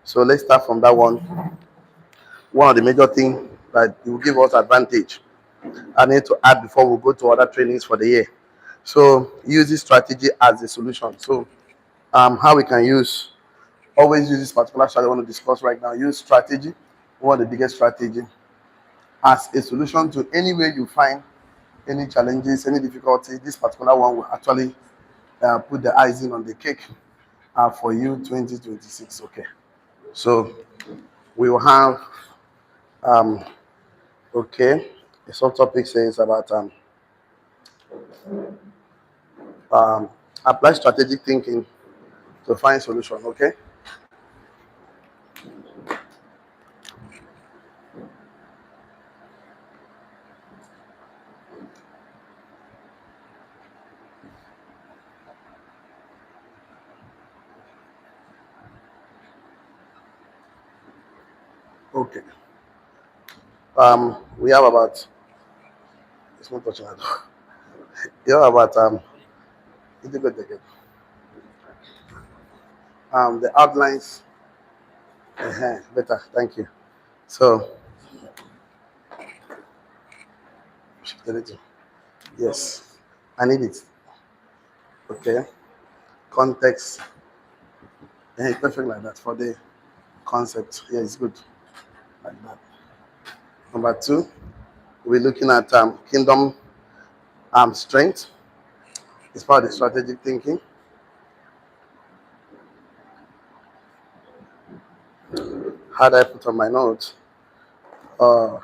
So let's start from that one. One of the major things that will give us advantage. I need to add before we go to other trainings for the year. So use this strategy as a solution. So how we can always use this particular strategy I want to discuss right now. Use strategy, one of the biggest strategy, as a solution to any way you find any challenges, any difficulty. This particular one will actually put the icing on the cake for you 2026. Okay. So we will have okay. The subtopic says about apply strategic thinking to find solution. Okay. Okay. We have about it's not touching at all. We have about the outlines. Better. Thank you. So yes, I need it. Okay. Context. It's perfect like that for the concept. Yeah, it's good like that. Number two, we're looking at kingdom strength. It's part of the strategic thinking. How do I put on my notes? Uh,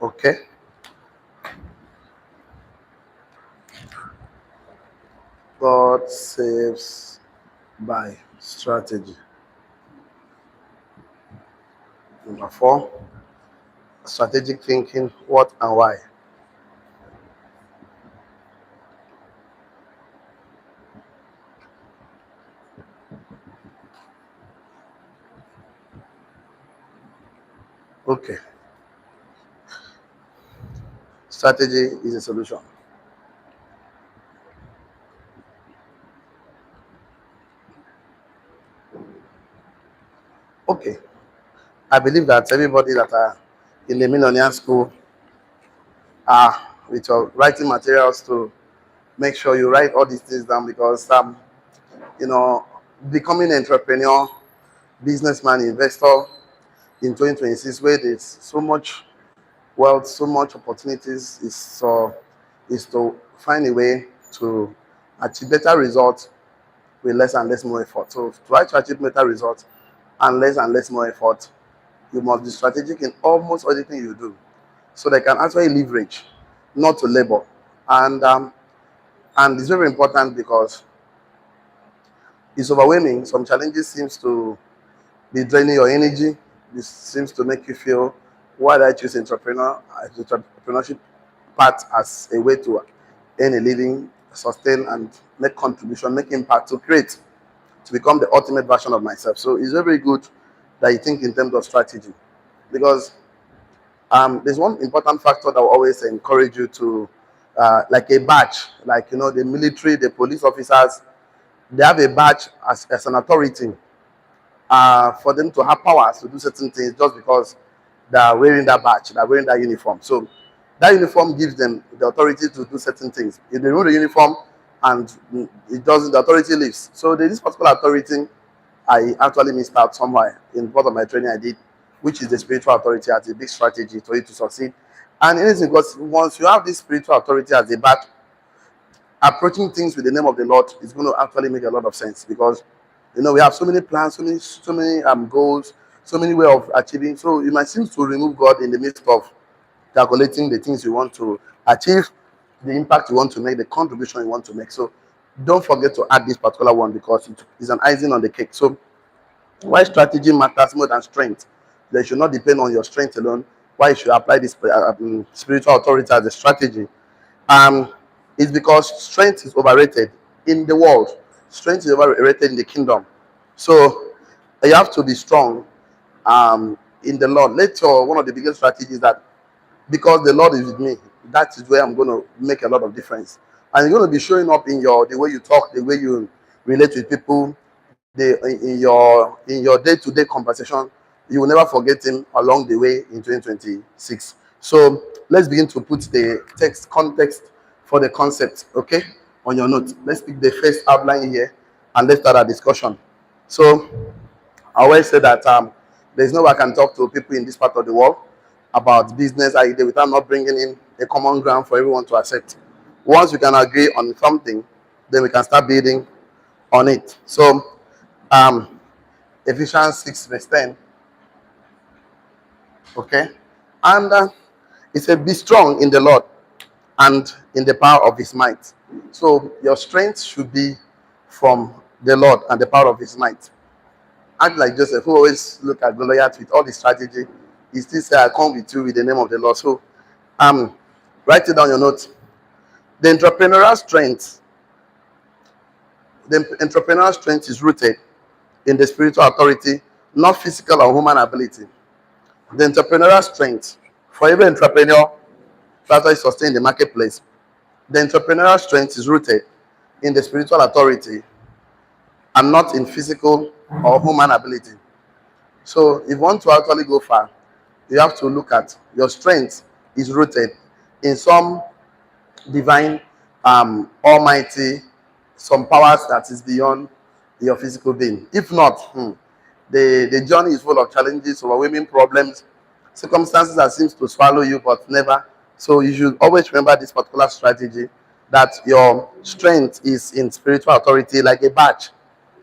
okay. God saves by strategy. Number four, strategic thinking, what and why. Okay. Strategy is a solution. Okay. I believe that everybody that are in the millionaire school are with your writing materials to make sure you write all these things down because you know becoming an entrepreneur, businessman, investor in 2026 where there's so much wealth, so much opportunities is to find a way to achieve better results with less and less more effort. So to try to achieve better results and less more effort, you must be strategic in almost everything you do. So they can actually leverage, not to labor. And and it's very important because it's overwhelming. Some challenges seems to be draining your energy. This seems to make you feel why did I choose entrepreneurship part as a way to earn a living, sustain and make contribution, make impact, to create, to become the ultimate version of myself. So it's very, very good that you think in terms of strategy. Because there's one important factor that will always encourage you to like a badge, like the military, the police officers, they have a badge as an authority for them to have powers to do certain things just because they are wearing that badge, they are wearing that uniform. So that uniform gives them the authority to do certain things. If they remove the uniform and it doesn't, the authority leaves. So there's this particular authority I actually missed out somewhere in part of my training I did, which is the spiritual authority as a big strategy for you to succeed. And anything, because once you have this spiritual authority as a badge, approaching things with the name of the Lord is going to actually make a lot of sense because we have so many plans, so many goals, so many way of achieving. So you might seem to remove God in the midst of calculating the things you want to achieve, the impact you want to make, the contribution you want to make. So don't forget to add this particular one because it is an icing on the cake. So why strategy matters more than strength? They should not depend on your strength alone. Why you should apply this spiritual authority as a strategy? Um, it's because strength is overrated in the world. Strength is overrated in the kingdom. So you have to be strong in the Lord, let your one of the biggest strategies that because the Lord is with me, that is where I'm going to make a lot of difference. And it's going to be showing up in your the way you talk, the way you relate with people, in your day-to-day conversation. You will never forget him along the way in 2026. So let's begin to put the text context for the concept, okay, on your note. Let's pick the first outline here and let's start our discussion. So I always say that there's no way I can talk to people in this part of the world about business idea without not bringing in a common ground for everyone to accept. Once we can agree on something, then we can start building on it. So, um, Ephesians 6 verse 10, okay? And it said, be strong in the Lord and in the power of his might. So, your strength should be from the Lord and the power of his might. Act like Joseph, who always look at Goliath with all the strategy. He still say, I come with you with the name of the Lord. So, um, write it down your notes. The entrepreneurial strength, the entrepreneurial strength is rooted in the spiritual authority, not physical or human ability. The entrepreneurial strength for every entrepreneur that is sustained in the marketplace. The entrepreneurial strength is rooted in the spiritual authority and not in physical or human ability. So, if you want to actually go far, you have to look at your strength is rooted in some divine, almighty, some powers that is beyond your physical being. If not, the journey is full of challenges, overwhelming problems, circumstances that seems to swallow you but never. So you should always remember this particular strategy that your strength is in spiritual authority, like a badge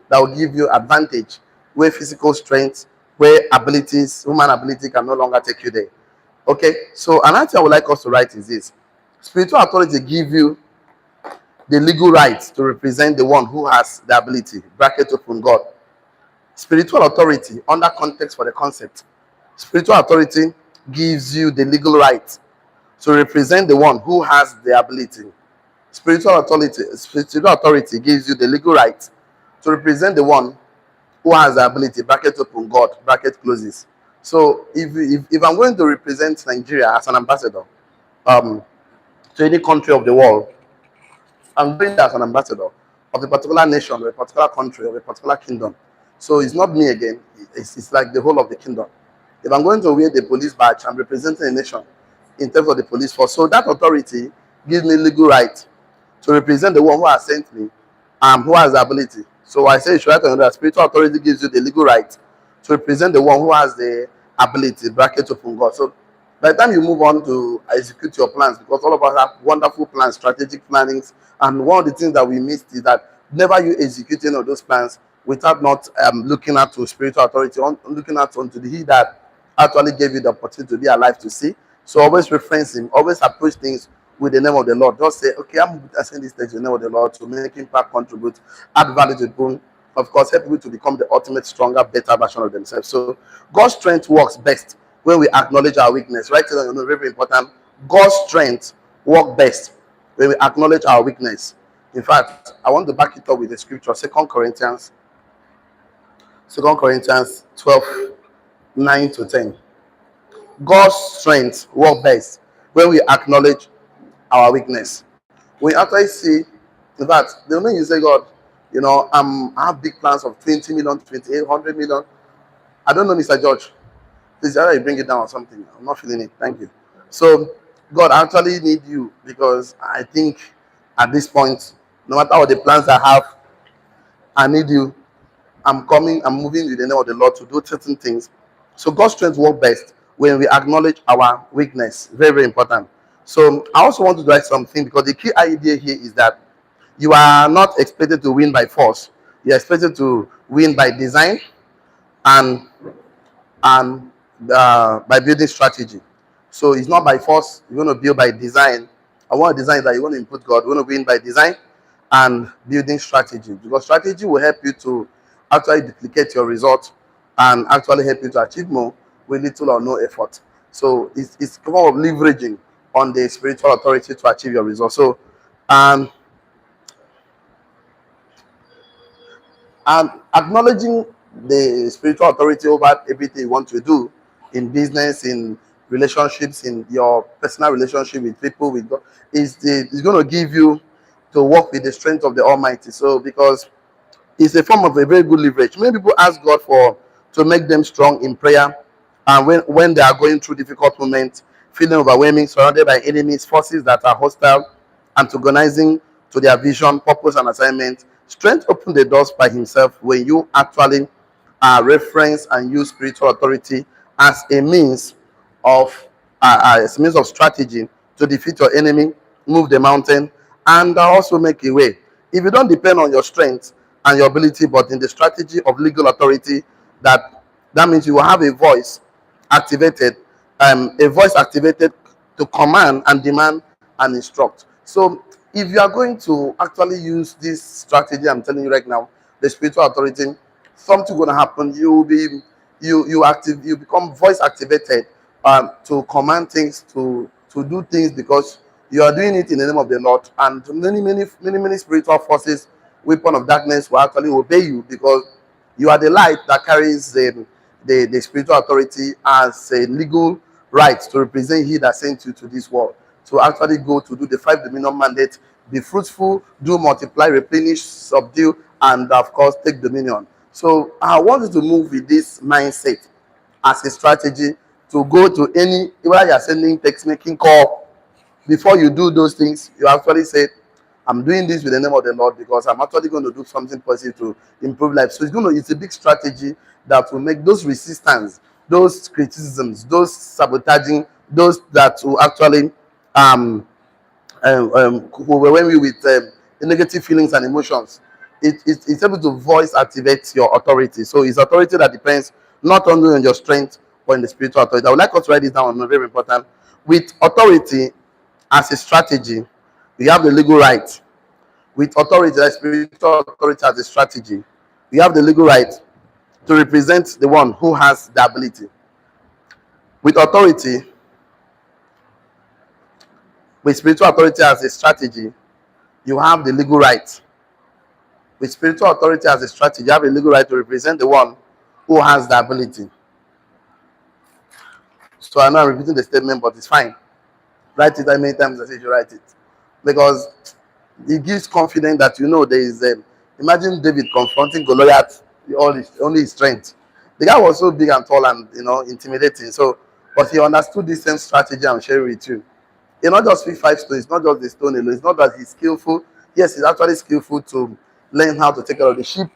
that will give you advantage where physical strength, where abilities, human ability can no longer take you there. Okay, so another thing I would like us to write is this: spiritual authority give you the legal right to represent the one who has the ability. Bracket open God. Spiritual authority, under context for the concept, spiritual authority gives you the legal right to represent the one who has the ability. Spiritual authority gives you the legal right to represent the one who has the ability. Bracket open God. Bracket closes. So if I'm going to represent Nigeria as an ambassador, um, to any country of the world, I'm doing that as an ambassador of a particular nation, or a particular country, or a particular kingdom. So it's not me again. It's like the whole of the kingdom. If I'm going to wear the police badge, I'm representing a nation in terms of the police force. So that authority gives me legal right to represent the one who has sent me, who has the ability. So I say, should I tell you that spiritual authority gives you the legal right to represent the one who has the ability, bracket open God. So by the time you move on to execute your plans, because all of us have wonderful plans, strategic plannings, and one of the things that we missed is that never you execute any of those plans without not looking at to spiritual authority, looking at unto the he that actually gave you the opportunity to be alive to see. So always reference him, always approach things with the name of the Lord. Just say, okay, I'm asking this text in the name of the Lord to make impact, contribute, add value to people. Of course, help people to become the ultimate, stronger, better version of themselves. So God's strength works best when we acknowledge our weakness. Right? Very important. God's strength works best when we acknowledge our weakness. In fact, I want to back it up with the scripture, Second Corinthians 12, 9 to 10. God's strength works best when we acknowledge our weakness. We actually see, in fact, the moment you say, God, I have big plans of 20 million, 28, 100 million. I don't know, Mr. George. Please, either you bring it down or something. I'm not feeling it. Thank you. So, God, I actually need you because I think at this point, no matter what the plans I have, I need you. I'm moving with the name of the Lord to do certain things. So God's strength works best when we acknowledge our weakness. Very, very important. So I also want to write something because the key idea here is that you are not expected to win by force. You're expected to win by design and and by building strategy. So it's not by force. You're going to build by design. I want to design that you want to input God. You want to win by design and building strategy, because strategy will help you to actually duplicate your results and actually help you to achieve more with little or no effort. So it's kind of leveraging on the spiritual authority to achieve your results. So um, and acknowledging the spiritual authority over everything you want to do in business, in relationships, in your personal relationship with people, with God, is going to give you to work with the strength of the Almighty. So because it's a form of a very good leverage. Many people ask God for to make them strong in prayer, and when they are going through difficult moments, feeling overwhelming, surrounded by enemies, forces that are hostile, antagonizing to their vision, purpose, and assignment. Strength opens the doors by himself when you actually reference and use spiritual authority as a means of as a means of strategy to defeat your enemy, move the mountain, and also make a way. If you don't depend on your strength and your ability, but in the strategy of legal authority, that means you will have activated, a voice activated to command and demand and instruct. So if you are going to actually use this strategy, I'm telling you right now, the spiritual authority, something going to happen. You will be you become voice activated to command things, to do things, because you are doing it in the name of the Lord, and many spiritual forces, weapon of darkness, will actually obey you, because you are the light that carries the spiritual authority as a legal right to represent he that sent you to this world, to actually go to do the five dominion mandate: be fruitful, do multiply, replenish, subdue, and of course take dominion. So I want you to move with this mindset as a strategy to go to any, whether you are sending text, making call. Before you do those things, you actually say, I'm doing this with the name of the Lord, because I'm actually going to do something positive to improve life. So it's a big strategy that will make those resistance, those criticisms, those sabotaging, those that will actually who overwhelm you with negative feelings and emotions. It's able to voice activate your authority. So it's authority that depends not only on your strength, but in the spiritual authority. I would like us to write this down, very important. With authority as a strategy, we have the legal right. With authority, the spiritual authority as a strategy, we have the legal right to represent the one who has the ability. With authority, with spiritual authority as a strategy, you have the legal right. With spiritual authority as a strategy, you have a legal right to represent the one who has the ability. So I know I'm repeating the statement, but it's fine. Write it that many times as you write it, because it gives confidence that there is. Imagine David confronting Goliath with only his strength. The guy was so big and tall and intimidating. So, but he understood this same strategy I'm sharing with you. He not just pick five stones, it's not just the stone alone. It's not that he's skillful. Yes, he's actually skillful to learn how to take care of the sheep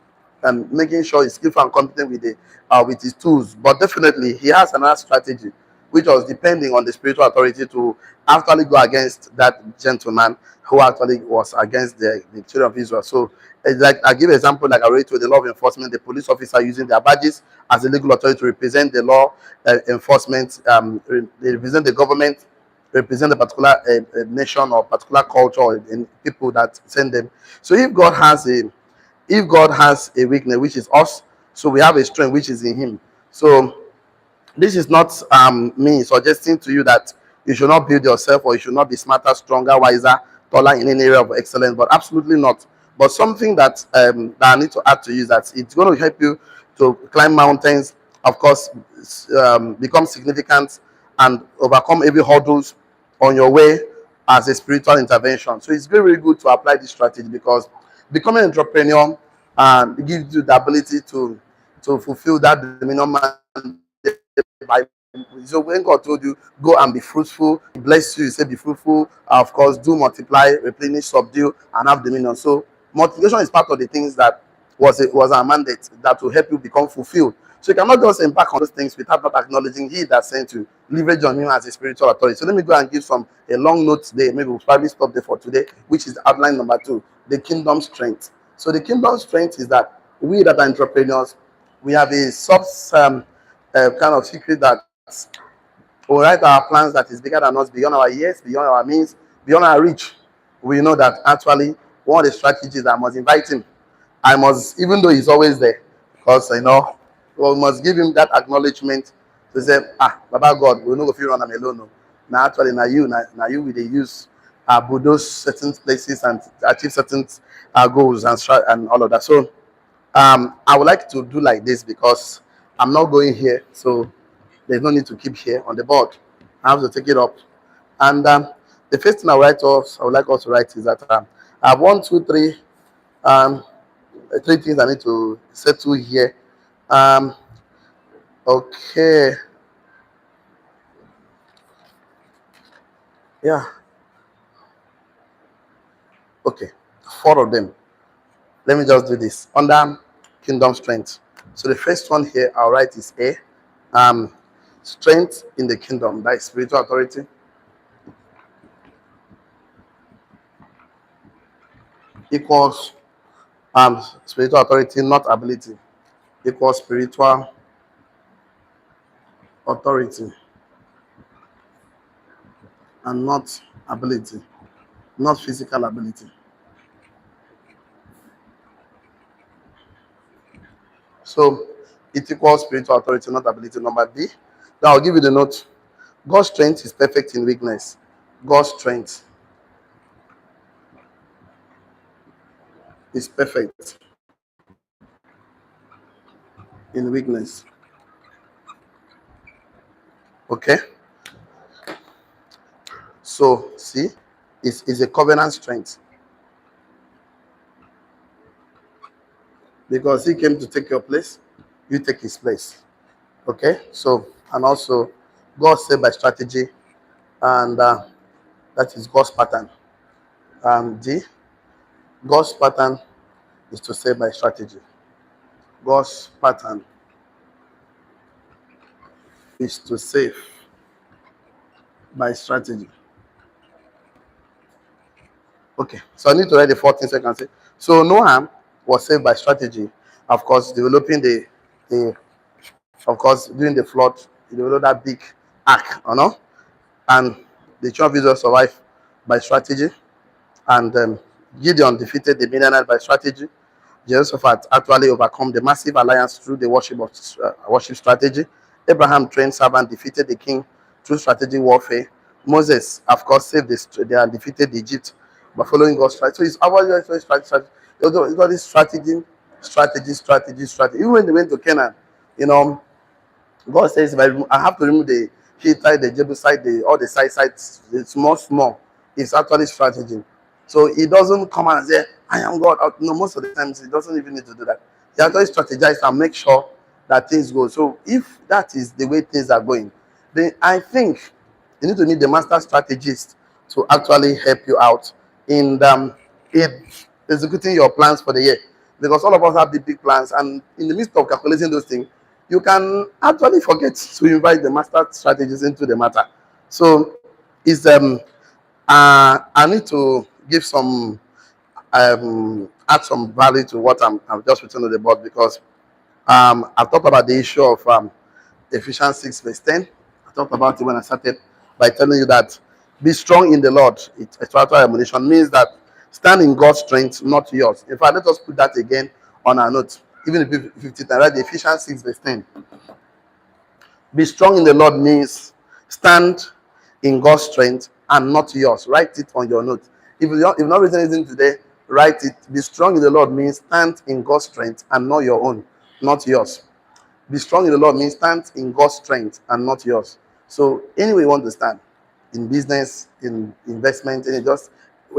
and making sure he's skillful and competent with his tools. But definitely he has another strategy, which was depending on the spiritual authority to actually go against that gentleman who actually was against the children of Israel. So it's like I give an example, like I already told, the law of enforcement, the police officer using their badges as a legal authority to represent the law enforcement. They represent the government, represent a particular nation or particular culture or in people that send them. So if God has a weakness, which is us, so we have a strength which is in him. So this is not me suggesting to you that you should not build yourself, or you should not be smarter, stronger, wiser, taller in any area of excellence, but absolutely not. But something that I need to add to you is that it's going to help you to climb mountains, of course, become significant, and overcome every hurdles on your way as a spiritual intervention. So it's very, very good to apply this strategy, because becoming an entrepreneur gives you the ability to fulfill that dominion by. So when God told you, go and be fruitful, He bless you, He said, be fruitful, of course, do multiply, replenish, subdue, and have dominion. So multiplication is part of the things that was our mandate, that will help you become fulfilled. So you cannot just embark on those things without not acknowledging He that sent you, leverage on Him as a spiritual authority. So let me go and give a long note today. Maybe we'll probably stop there for today, which is outline number 2, the kingdom strength. So the kingdom strength is that we that are entrepreneurs, we have a kind of secret that we write our plans that is bigger than us, beyond our years, beyond our means, beyond our reach. We know that actually one of the strategies that I must invite him. I must, even though he's always there, because we must give him that acknowledgement to say, Baba God, we know if you run them alone. No. Now actually, now you will use bulldoze certain places and achieve certain goals and all of that. So I would like to do like this, because I'm not going here. So There's no need to keep here on the board. I have to take it up. And the first thing I would like us to write is that I have one, two, um, three things I need to settle here. Um, okay, yeah, okay, four of them. Let me just do this under kingdom strength. So the first one here I'll write is A. Um, Strength in the kingdom, that is spiritual authority, equals spiritual authority, not ability, equals spiritual authority and not ability, not physical ability. So it equals spiritual authority, not ability. Number B. Now I'll give you the note. God's strength is perfect in weakness. God's strength is perfect in weakness. Okay? So see, it's a covenant strength. Because he came to take your place, you take his place. Okay? So, and also, God saved by strategy, and that is God's pattern. D, God's pattern is to save by strategy. God's pattern is to save by strategy. Okay, so I need to write the 14 seconds. So Noah was saved by strategy. Of course, developing the of course, during the flood, he developed that big ark, you know, and the children of Israel survived by strategy. And Gideon defeated the Midianites by strategy. Jehoshaphat actually overcome the massive alliance through the worship strategy. Abraham trained servant defeated the king through strategic warfare. Moses, of course, saved they are defeated Egypt by following God's strategy. So it's our strategy. It's got this strategy. Even when they went to Canaan, you know, God says, if I have to remove the Hittite, the Jebusite, all the side sites, it's small. It's actually strategy. So he doesn't come and say, I am God. No, most of the times he doesn't even need to do that. He actually strategizes and make sure that things go. So if that is the way things are going, then I think you need to need the master strategist to actually help you out in executing your plans for the year. Because all of us have big plans, and in the midst of calculating those things, you can actually forget to invite the master strategist into the matter. So is I need to give some add some value to what I'm just written on the board, because I've talked about the issue of Ephesians 6 verse 10. I talked about it when I started by telling you that be strong in the Lord. It's total admonition means that stand in God's strength, not yours. In fact, let us put that again on our notes. Even if 50 times, right? The Ephesians 6 verse 10. Be strong in the Lord means stand in God's strength and not yours. Write it on your note. If not written anything today, write it. Be strong in the Lord means stand in God's strength and not your own, not yours. Be strong in the Lord means stand in God's strength and not yours. So anyway you want to stand, in business, in investment, and just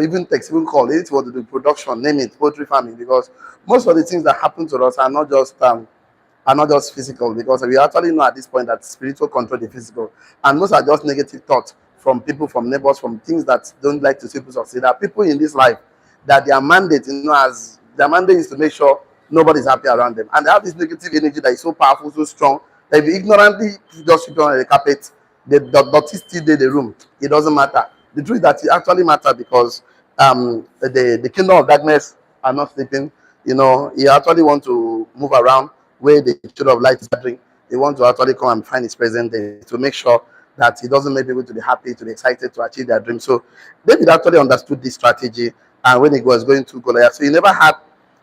even text, even call, anything you want to do, production, name it, poultry farming, because most of the things that happen to us are not just physical, because we actually know at this point that spiritual control the physical, and most are just negative thoughts from people, from neighbors, from things that don't like to see people succeed. There are people in this life that their mandate, as their mandate is to make sure nobody's happy around them, and they have this negative energy that is so powerful, so strong, that if you ignorantly just sweep on the carpet, the dirty still in the room. It doesn't matter. The truth is that it actually matters, because the kingdom of darkness are not sleeping. He actually want to move around where the children of light is gathering. They want to actually come and find his presence there to make sure that he doesn't make people to be happy, to be excited, to achieve their dreams. So David actually understood this strategy, and when he was going to Goliath, so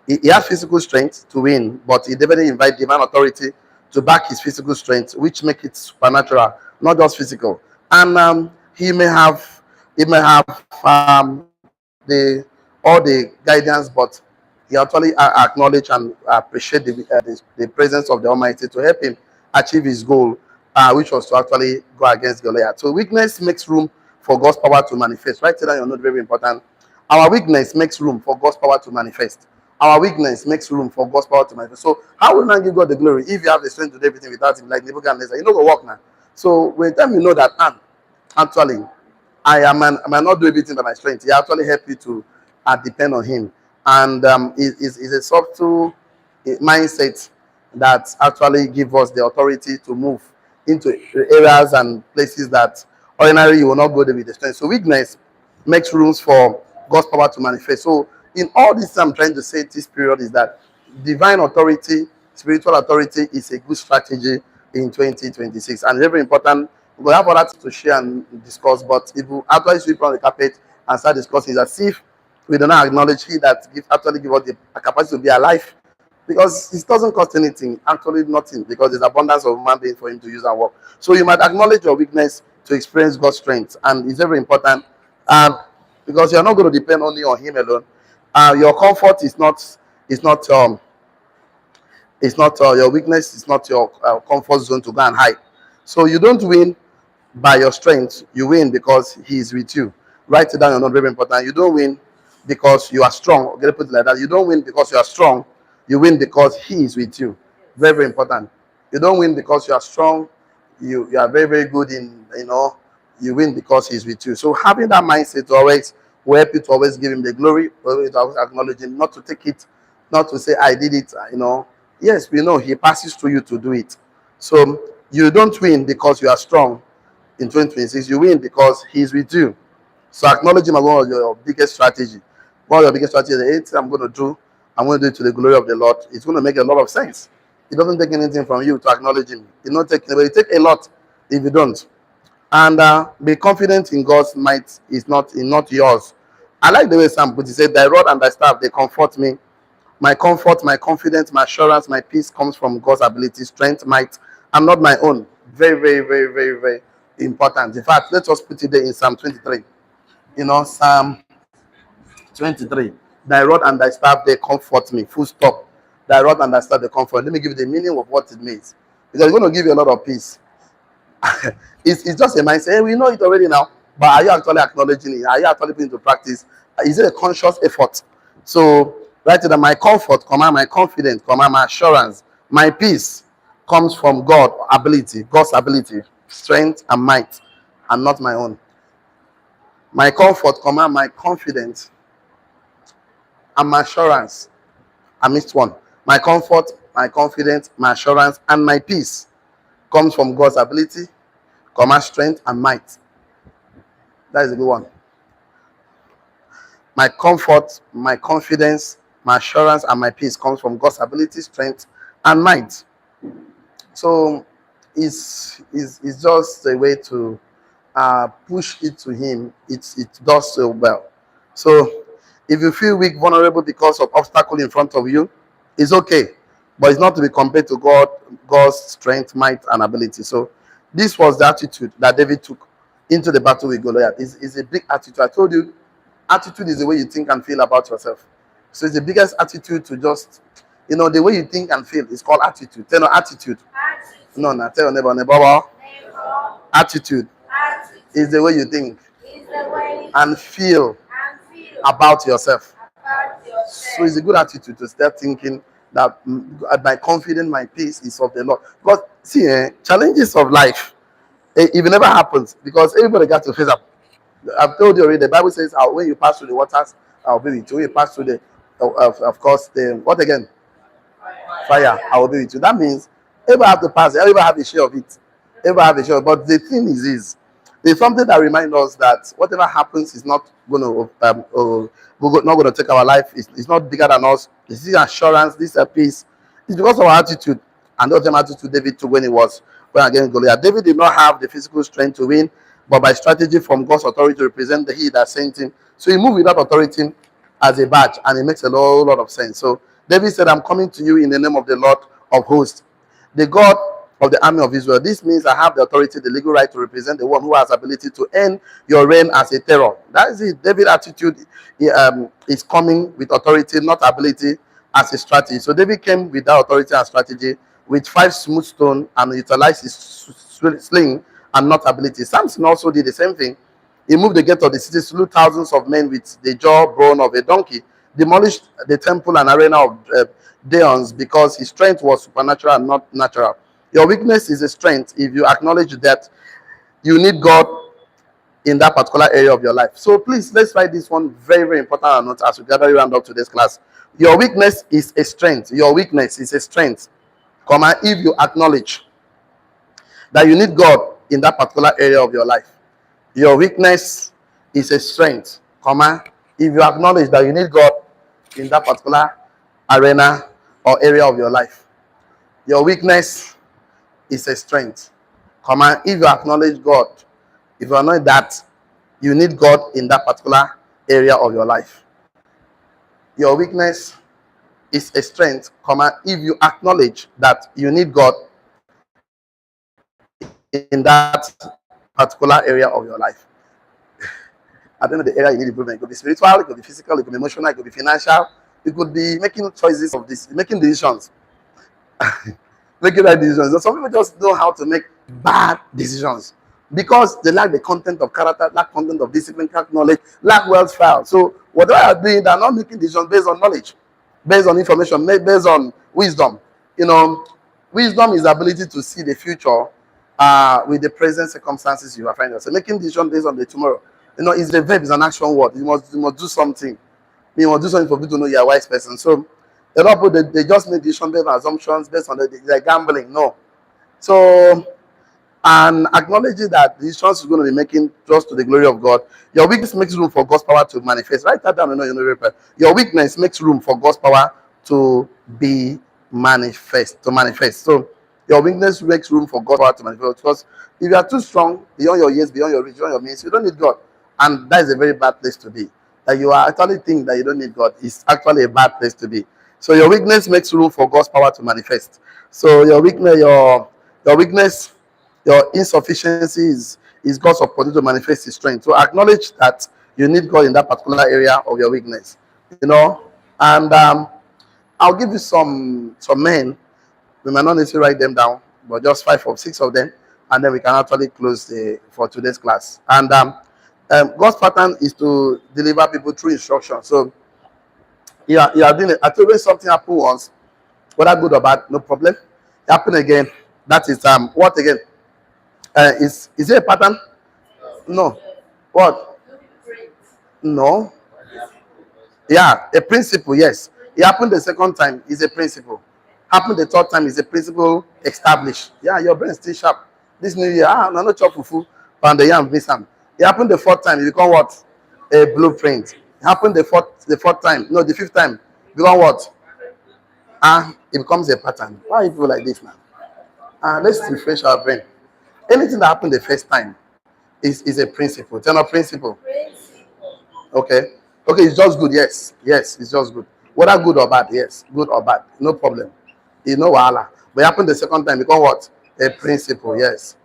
he had physical strength to win, but he definitely invited divine authority to back his physical strength, which make it supernatural, not just physical. And he may have the all the guidance, but he actually acknowledge and appreciate the presence of the Almighty to help him achieve his goal. which was to actually go against Goliath. So weakness makes room for God's power to manifest. Write it down your note, very important. Our weakness makes room for God's power to manifest. Our weakness makes room for God's power to manifest. So how will not give God the glory if you have the strength to do everything without him, like Nebuchadnezzar? You know go work now. So when time you know that, actually, I might not do everything by my strength. He actually help you to depend on him. And is a subtle mindset that actually give us the authority to move into areas and places that ordinarily you will not go there with the strength. So weakness makes rooms for God's power to manifest. So in all this, I'm trying to say this period is that divine authority, spiritual authority is a good strategy in 2026, and very important. We have other things to share and discuss, but if we actually sweep on the carpet and start discussing, it's as if we do not acknowledge he that actually give us the capacity to be alive, because it doesn't cost anything, actually nothing, because there's abundance of human being for him to use and work. So you might acknowledge your weakness to experience God's strength, and it's very important. Because you're not going to depend only on him alone. Your comfort is not it's not your weakness. It's not your comfort zone to go and hide. So you don't win by your strength. You win because he is with you. Write it down. You're not very important. You don't win because you are strong. Okay, put it like that. You don't win because you are strong. You win because he is with you. Very, very important. You don't win because you are strong. You are very, very good in, you win because he's with you. So having that mindset always will help you to always give him the glory, always to always acknowledge him, not to take it, not to say I did it. Yes, we know he passes through you to do it. So you don't win because you are strong in 2026. You win because he's with you. So acknowledge him as one of your biggest strategy. One of your biggest strategies, the eighth I'm going to do, I'm going to do it to the glory of the Lord. It's going to make a lot of sense. It doesn't take anything from you to acknowledge him. It take a lot if you don't. And be confident in God's might is not yours. I like the way Sam put it. He said, thy rod and thy staff, they comfort me. My comfort, my confidence, my assurance, my peace comes from God's ability, strength, might, and not my own. Very, very, very, very, very important. In fact, let's just put it there in Psalm 23. Psalm 23. Thy rod and thy staff, they comfort me. Full stop. Thy rod and thy staff, they comfort. Let me give you the meaning of what it means. Because it's going to give you a lot of peace. It's just a mindset. Hey, we know it already now. But are you actually acknowledging it? Are you actually putting it into practice? Is it a conscious effort? So, right there, my comfort, my confidence, my assurance, my peace comes from God's ability, strength and might, and not my own. My comfort, my confidence, and my assurance. I missed one. My comfort, my confidence, my assurance, and my peace comes from God's ability, strength, and might. That is a good one. My comfort, my confidence, my assurance, and my peace comes from God's ability, strength, and might. So it's just a way to push it to him. It does so well. So if you feel weak, vulnerable because of obstacle in front of you, it's okay. But it's not to be compared to God's strength, might, and ability. So this was the attitude that David took into the battle with Goliath. It's a big attitude. I told you, attitude is the way you think and feel about yourself. So it's the biggest attitude to just, the way you think and feel is called attitude. Tell no attitude. No, tell your neighbor. Attitude is the way you think and feel about yourself. So it's a good attitude to start thinking that my confidence, my peace is of the Lord. But see, challenges of life, if it never happens, because everybody got to face up. I've told you already, the Bible says, when you pass through the waters, I'll be with you. When you pass through of course, what again? Fire, I will be with you. That means everybody have to pass, everybody have a share of it. Everybody have a share. But the thing is there's something that reminds us that whatever happens is not going to, not going to take our life. It's not bigger than us. This is assurance, this is peace. It's because of our attitude. And the same attitude David took when he was going against Goliath. David did not have the physical strength to win, but by strategy from God's authority to represent the he that sent him. So he moved without authority as a badge, and it makes a lot of sense. So David said, I'm coming to you in the name of the Lord of hosts, the God of the army of Israel. This means I have the authority, the legal right to represent the one who has ability to end your reign as a terror. That is it. David's attitude is coming with authority, not ability, as a strategy. So David came with that authority and strategy with 5 smooth stones and utilized his sling and not ability. Samson also did the same thing. He moved the gate of the city, slew thousands of men with the jawbone of a donkey, demolished the temple and arena of Daons because his strength was supernatural and not natural. Your weakness is a strength if you acknowledge that you need God in that particular area of your life. So please, let's write this one very, very important note as we gather around up to this class. Your weakness is a strength. Your weakness is a strength, comma, if you acknowledge that you need God in that particular area of your life. Your weakness is a strength, comma, if you acknowledge that you need God in that particular arena or area of your life. Your weakness is a strength, comma, if you acknowledge God, if you acknowledge that you need God in that particular area of your life. Your weakness is a strength, comma, if you acknowledge that you need God in that particular area of your life. I don't know the area you need improvement. It could be spiritual, it could be physical, it could be emotional, it could be financial, it could be making choices of this, making decisions. Making right decisions. Some people just know how to make bad decisions because they lack the content of character, lack content of discipline, lack knowledge, lack wealth file. So whatever they are doing, they are not making decisions based on knowledge, based on information, based on wisdom. You know, wisdom is the ability to see the future with the present circumstances you are finding yourself. Making decisions based on the tomorrow. You know, it's the verb, is an action word. You must do something. You must do something for people to know you're a wise person. So a lot of people, they just make decisions based on assumptions, based on they're gambling. No. So, and acknowledging that the decisions you're going to be making just to the glory of God. Your weakness makes room for God's power to manifest. Write that down. Your weakness makes room for God's power to be manifest. So your weakness makes room for God's power to manifest. Because if you are too strong, beyond your years, beyond your reach, beyond your means, you don't need God. And that is a very bad place to be. That you are actually think that you don't need God is actually a bad place to be. So your weakness makes room for God's power to manifest. So your weakness, your insufficiency is God's opportunity to manifest His strength. So acknowledge that you need God in that particular area of your weakness. You know, and I'll give you some men. We might not necessarily write them down, but just 5 or 6 of them, and then we can actually close for today's class. And God's pattern is to deliver people through instruction. So you are doing it. I told you something happened once, whether good or bad, no problem. It happened again. That is what again? Is it a pattern? No. What? No. Yeah, a principle, yes. It happened the second time, is a principle. Happened the third time, is a principle established. Yeah, your brain is still sharp. This new year, no, no chop fufu, and the yam visam. It happened the fourth time, you become what? A blueprint. It happened the fourth time, no, the fifth time, you become what? It becomes a pattern. Why are people like this now? Let's refresh our brain. Anything that happened the first time is a principle. It's not a principle. Okay. Okay, it's just good. Yes. Yes, it's just good. Whether good or bad, yes. Good or bad. No problem. It's no wahala. But it happened the second time, become what? A principle, yes.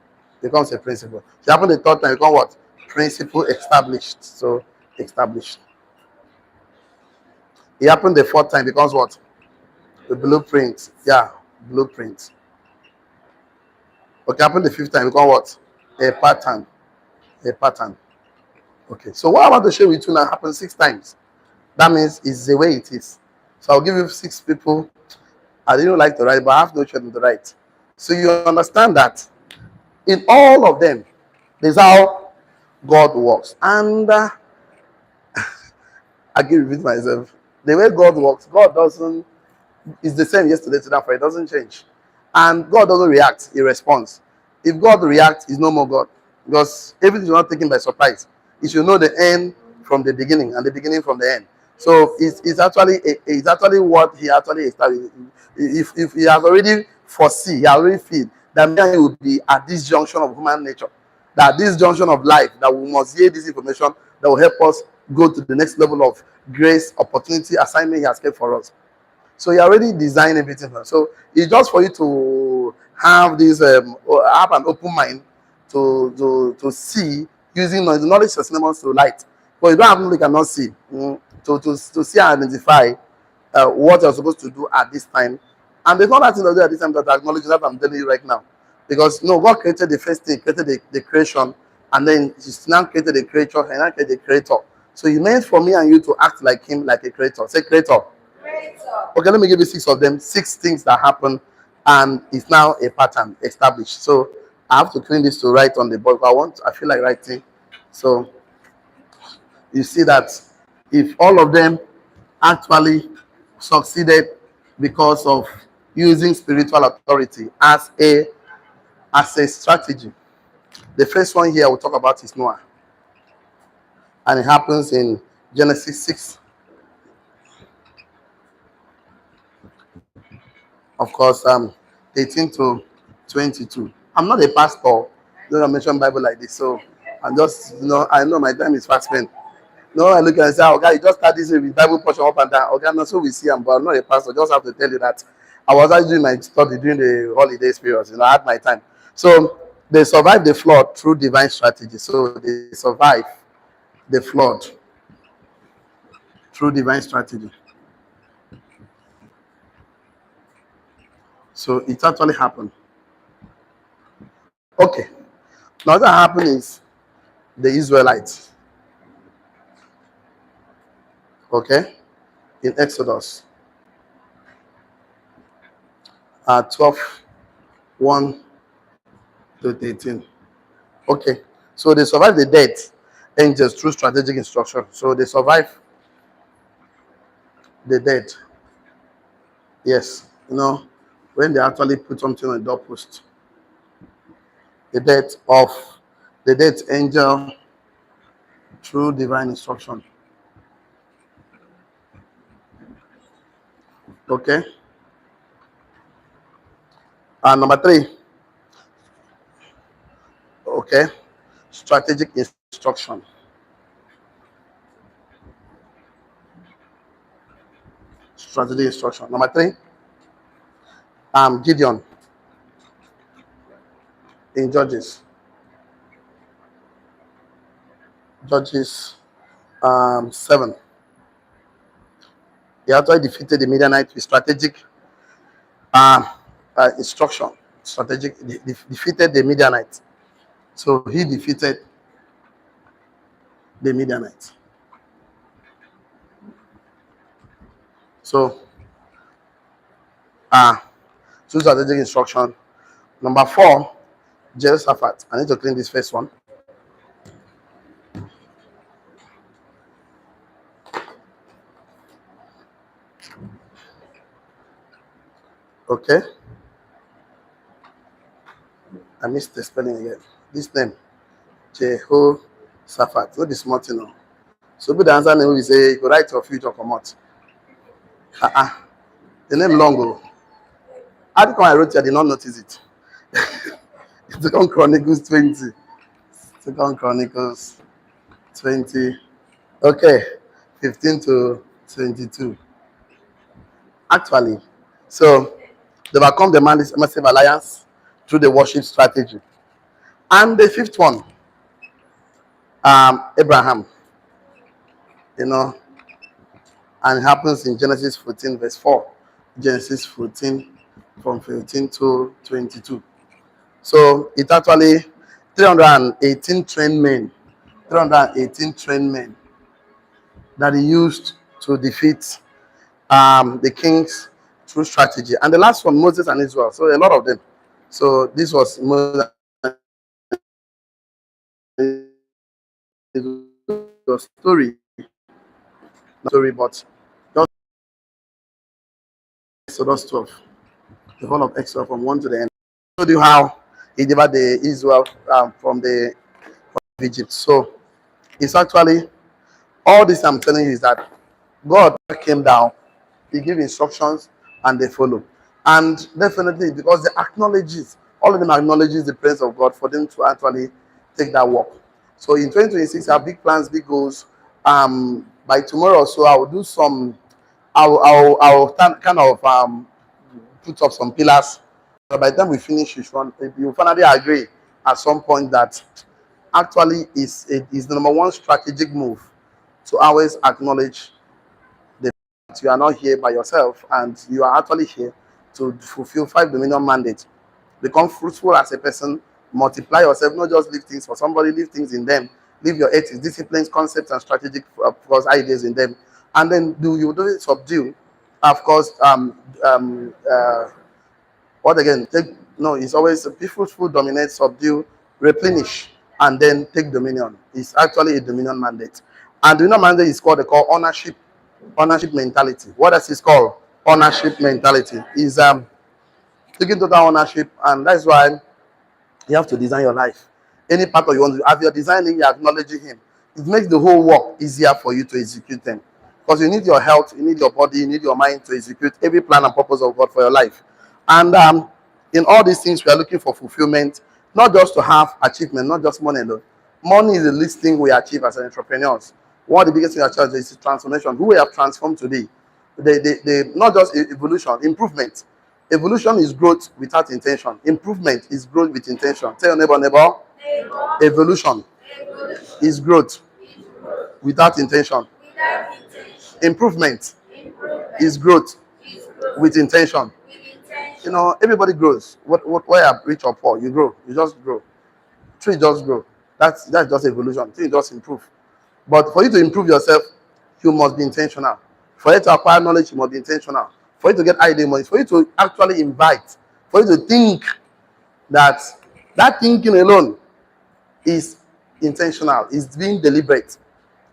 Becomes a principle. It happened the third time, become what? Principle established. So established. It happened the fourth time, becomes what? The blueprint. Yeah, blueprint. Okay, happened the fifth time, become what? A pattern. A pattern. Okay, so what I want to share with you now happened 6 times. That means it's the way it is. So I'll give you 6 people. I didn't like to write, but I have no choice to write. So you understand that in all of them, there's how God works. And I can repeat myself. The way God works, God doesn't, it's the same yesterday to that, for it doesn't change. And God doesn't react, He responds. If God reacts, He's no more God. Because everything is not taken by surprise. He should know the end from the beginning and the beginning from the end. So it's actually what He actually established. If He has already foreseen, He already feel that man will be at this junction of human nature, that this junction of life, that we must hear this information that will help us go to the next level of grace, opportunity, assignment He has kept for us. So He already designed everything. So it's just for you to have this have an open mind to see using knowledge. Knowledge is synonymous to light. But you don't have knowledge, you cannot see. To see and identify what you're supposed to do at this time. And there's not that thing to do at this time that I acknowledge that I'm telling you right now. Because no, God created the first thing, created the creation, and then He's now created the creature, and now created the creator. So He meant for me and you to act like Him, like a creator. Say creator. Okay, let me give you six of them. Six things that happen, and it's now a pattern established. So I have to clean this to write on the board. I feel like writing. So you see that if all of them actually succeeded because of using spiritual authority as a strategy. The first one here we'll talk about is Noah, and it happens in Genesis 6. Of course, 18 to 22. I'm not a pastor. Don't mention Bible like this, so I'm just I know my time is fast spent. No, I look and say, okay, you just start this with Bible portion up and down. Okay, no, so we see them, but I'm not a pastor. Just have to tell you that I was actually doing my study during the holidays period. I had my time. So they survived the flood through divine strategy. So they survived the flood through divine strategy. So it actually happened. Okay. Now what happened is the Israelites. Okay, in Exodus 12, 1 to 13. Okay, so they survived the death angels through strategic instruction. So they survived the death. Yes, when they actually put something on the doorpost, the death of the death angel through divine instruction. Okay, and number 3. Okay, strategic instruction. Strategic instruction. Number 3. Gideon in Judges 7. He actually defeated the Midianites with strategic instruction. Defeated the Midianites. So he defeated the Midianites. So through strategic instruction. Number 4, Jehoshaphat. I need to clean this first one. Okay. I missed the spelling again. This name, Jehoshaphat. Not the small thing. No. So good answer name we say you write your future come out. The name long ago. How come I wrote it? I did not notice it. Second Chronicles 20. Second Chronicles 20. Okay. 15 to 22. Actually, so they overcome the massive alliance through the worship strategy. And the 5th one, Abraham, and it happens in Genesis 14, verse 4. Genesis 14, from 15 to 22. So it actually 318 trained men, 318 trained men that he used to defeat the kings through strategy. And the last one, Moses and Israel. So a lot of them. So this was Moses the story, but just Exodus 12, the whole of Exodus from 1 to the end. I showed you how he delivered the Israel from Egypt. So it's actually all this I'm telling you is that God came down, He gave instructions, and they follow. And definitely because they acknowledges, all of them acknowledges the presence of God for them to actually take that walk. So in 2026, I have big plans, big goals. By tomorrow or so, I will do some. I'll kind of put up some pillars. But by the time we finish, you finally agree at some point that actually is the number one strategic move to always acknowledge that you are not here by yourself and you are actually here to fulfill 5 dominion mandates become fruitful as a person, multiply yourself, not just leave things for somebody, leave things in them, leave your ethics, disciplines, concepts, and strategic, of course, ideas in them. And then do it subdue, of course, what again? Take no, it's always be fruitful, dominate, subdue, replenish, and then take dominion. It's actually a dominion mandate. And dominion mandate is called, they call ownership, ownership mentality. What else is called? Ownership mentality is taking total ownership, and that's why you have to design your life. Any part of you want to, as you're designing, you're acknowledging him. It makes the whole work easier for you to execute them. Because you need your health, you need your body, you need your mind to execute every plan and purpose of God for your life. And in all these things, we are looking for fulfillment, not just to have achievement, not just money alone. Money is the least thing we achieve as entrepreneurs. One of the biggest things we achieve is transformation. Who we have transformed today. Not just evolution, improvement. Evolution is growth without intention. Improvement is growth with intention. Tell your neighbor. Evolution is growth without intention. Improvement is growth with intention. You know, everybody grows. Where you rich or poor, you grow. You just grow. Tree just grow. That's just evolution. Tree just improve. But for you to improve yourself, you must be intentional. For you to acquire knowledge, you must be intentional. For you to get ideas, for you to actually invite, for you to think that that thinking alone is intentional, is being deliberate.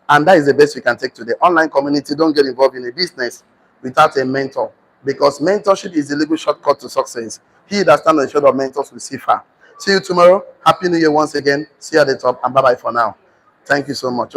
And that is the best we can take today. Online community, don't get involved in a business without a mentor. Because mentorship is the legal shortcut to success. He that stands on the shoulder of mentors will see far. See you tomorrow. Happy New Year once again. See you at the top, and bye-bye for now. Thank you so much. Okay.